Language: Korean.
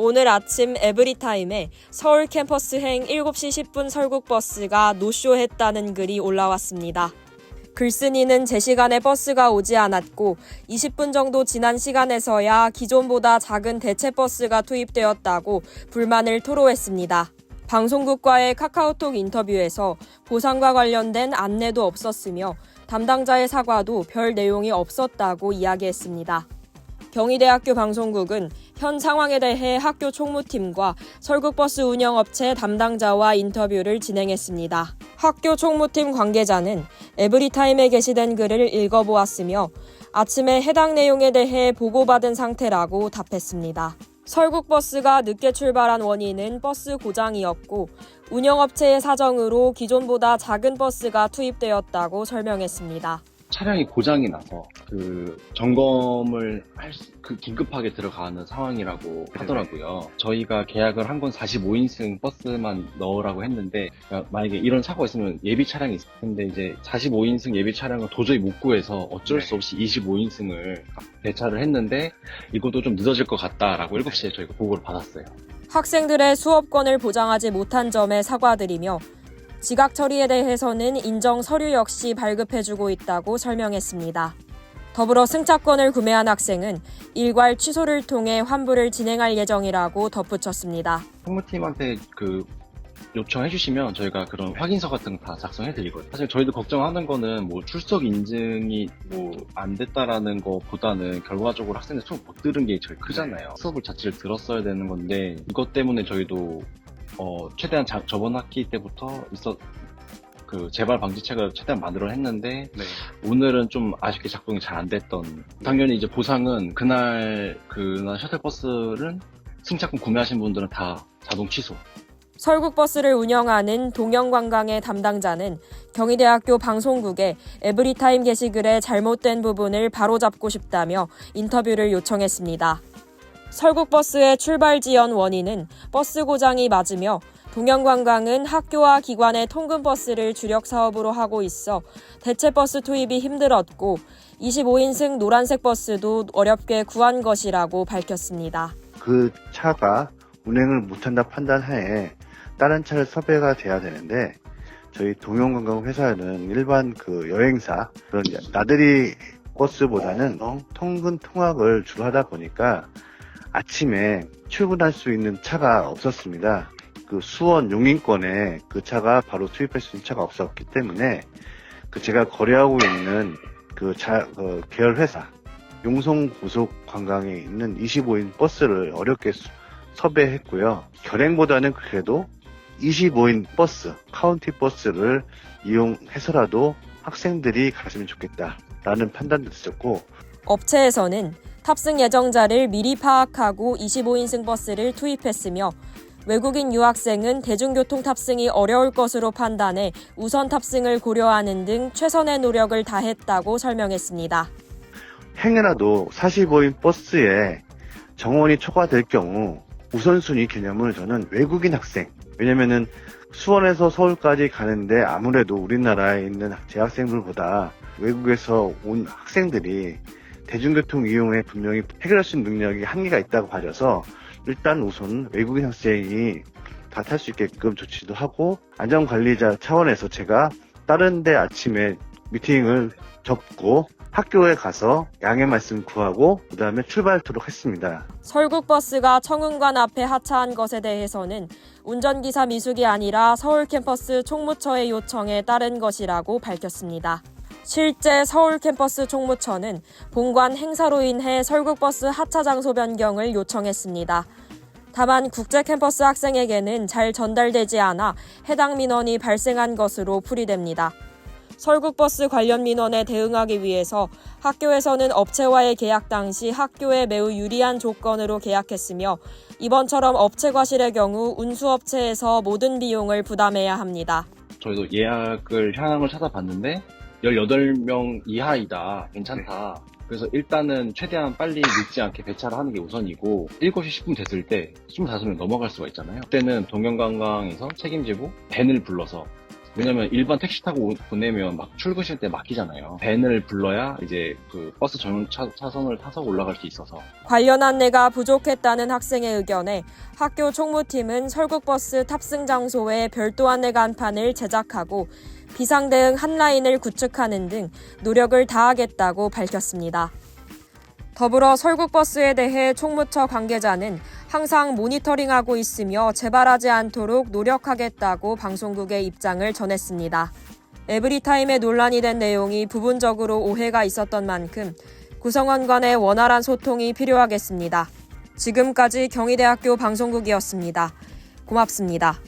오늘 아침 에브리타임에 서울 캠퍼스행 7시 10분 설국버스가 노쇼했다는 글이 올라왔습니다. 글쓴이는 제 시간에 버스가 오지 않았고 20분 정도 지난 시간에서야 기존보다 작은 대체 버스가 투입되었다고 불만을 토로했습니다. 방송국과의 카카오톡 인터뷰에서 보상과 관련된 안내도 없었으며 담당자의 사과도 별 내용이 없었다고 이야기했습니다. 경희대학교 방송국은 현 상황에 대해 학교 총무팀과 설국버스 운영업체 담당자와 인터뷰를 진행했습니다. 학교 총무팀 관계자는 에브리타임에 게시된 글을 읽어보았으며 아침에 해당 내용에 대해 보고받은 상태라고 답했습니다. 설국버스가 늦게 출발한 원인은 버스 고장이었고 운영업체의 사정으로 기존보다 작은 버스가 투입되었다고 설명했습니다. 차량이 고장이 나서 점검을 긴급하게 들어가는 상황이라고 하더라고요. 저희가 계약을 한 건 45인승 버스만 넣으라고 했는데, 만약에 이런 사고가 있으면 예비 차량이 있을 텐데, 이제 45인승 예비 차량을 도저히 못 구해서 어쩔 수 없이 25인승을 배차를 했는데, 이것도 좀 늦어질 것 같다라고 7시에 저희가 보고를 받았어요. 학생들의 수업권을 보장하지 못한 점에 사과드리며 지각 처리에 대해서는 인정 서류 역시 발급해주고 있다고 설명했습니다. 더불어 승차권을 구매한 학생은 일괄 취소를 통해 환불을 진행할 예정이라고 덧붙였습니다. 총무팀한테 요청해 주시면 저희가 그런 확인서 같은 거 다 작성해 드리거든요. 사실 저희도 걱정하는 거는 출석 인증이 안 됐다라는 거보다는 결과적으로 학생들 수업 못 들은 게 제일 크잖아요. 수업을 자체를 들었어야 되는 건데 이것 때문에 저희도 최대한 저번 학기 때부터 재발 방지책을 최대한 만들어 했는데, 오늘은 좀 아쉽게 작동이 잘 안 됐던. 당연히 이제 보상은 그날 셔틀버스는 승차권 구매하신 분들은 다 자동 취소. 설국버스를 운영하는 동영관광의 담당자는 경희대학교 방송국에 에브리타임 게시글에 잘못된 부분을 바로잡고 싶다며 인터뷰를 요청했습니다. 설국버스의 출발 지연 원인은 버스 고장이 맞으며 동영관광은 학교와 기관의 통근버스를 주력 사업으로 하고 있어 대체 버스 투입이 힘들었고 25인승 노란색 버스도 어렵게 구한 것이라고 밝혔습니다. 그 차가 운행을 못한다 판단하에 다른 차를 섭외가 돼야 되는데 저희 동영관광 회사는 일반 여행사 그런 나들이 버스보다는 통근 통학을 주로 하다 보니까 아침에 출근할 수 있는 차가 없었습니다. 수원 용인권에 그 차가 바로 투입할 수 있는 차가 없었기 때문에 제가 거래하고 있는 계열 회사 용성고속관광에 있는 25인 버스를 어렵게 섭외했고요. 결행보다는 그래도 25인 버스, 카운티 버스를 이용해서라도 학생들이 갔으면 좋겠다라는 판단도 있었고, 업체에서는 탑승 예정자를 미리 파악하고 25인승 버스를 투입했으며 외국인 유학생은 대중교통 탑승이 어려울 것으로 판단해 우선 탑승을 고려하는 등 최선의 노력을 다했다고 설명했습니다. 행여라도 45인 버스에 정원이 초과될 경우 우선순위 개념을 저는 외국인 학생, 왜냐면은 수원에서 서울까지 가는데 아무래도 우리나라에 있는 재학생들보다 외국에서 온 학생들이 대중교통 이용에 분명히 해결할 수 있는 능력이 한계가 있다고 봐져서 일단 우선 외국인 학생이 다 탈 수 있게끔 조치도 하고, 안전관리자 차원에서 제가 다른 데 아침에 미팅을 접고 학교에 가서 양해 말씀 구하고 그 다음에 출발하도록 했습니다. 설국버스가 청운관 앞에 하차한 것에 대해서는 운전기사 미숙이 아니라 서울 캠퍼스 총무처의 요청에 따른 것이라고 밝혔습니다. 실제 서울 캠퍼스 총무처는 본관 행사로 인해 설국버스 하차 장소 변경을 요청했습니다. 다만 국제 캠퍼스 학생에게는 잘 전달되지 않아 해당 민원이 발생한 것으로 풀이됩니다. 설국버스 관련 민원에 대응하기 위해서 학교에서는 업체와의 계약 당시 학교에 매우 유리한 조건으로 계약했으며 이번처럼 업체 과실의 경우 운수업체에서 모든 비용을 부담해야 합니다. 저희도 예약을 현황을 찾아봤는데 18명 이하이다. 괜찮다. 그래서 일단은 최대한 빨리 늦지 않게 배차를 하는 게 우선이고 7시 10분 됐을 때 25명 넘어갈 수가 있잖아요. 그때는 동영관광에서 책임지고 밴을 불러서 왜냐면 일반 택시 타고 보내면 막 출근 시간 때 막히잖아요. 밴을 불러야 이제 그 버스 전용 차선을 타서 올라갈 수 있어서. 관련 안내가 부족했다는 학생의 의견에 학교 총무팀은 설국버스 탑승 장소에 별도 안내 간판을 제작하고 비상대응 한 라인을 구축하는 등 노력을 다하겠다고 밝혔습니다. 더불어 설국버스에 대해 총무처 관계자는 항상 모니터링하고 있으며 재발하지 않도록 노력하겠다고 방송국의 입장을 전했습니다. 에브리타임에 논란이 된 내용이 부분적으로 오해가 있었던 만큼 구성원 간의 원활한 소통이 필요하겠습니다. 지금까지 경희대학교 방송국이었습니다. 고맙습니다.